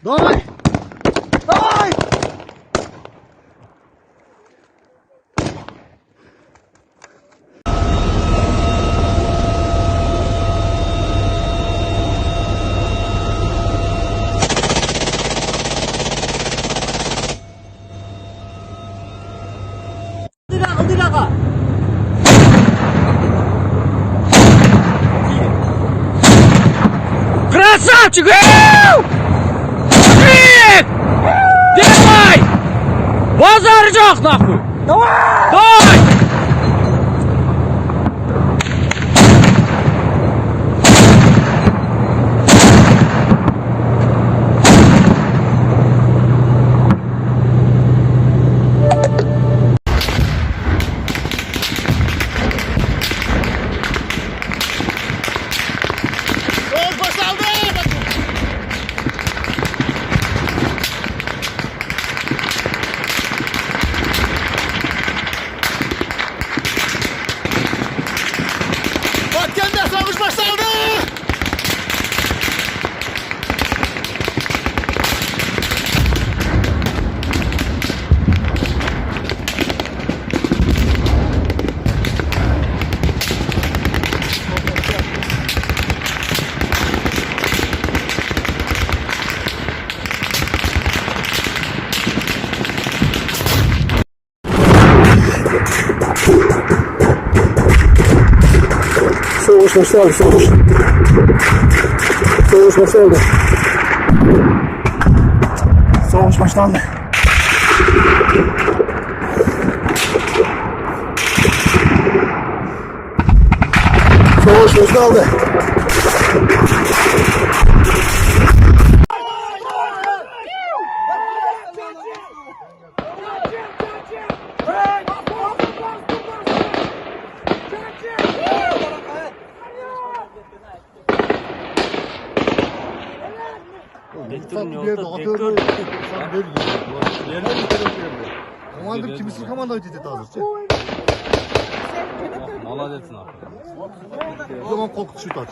Давай! Давай! Ылдыраға! Красавчик! Давай! Базар жоқ, нахуй! Давай! Давай! Soğuş başladı, soğuş. Soğuş başladı. Soğuş başlandı. Soğuş başlandı. Команда kimisi команда ödedi hazırca. Молодецsin abi. O zaman korkut şut at.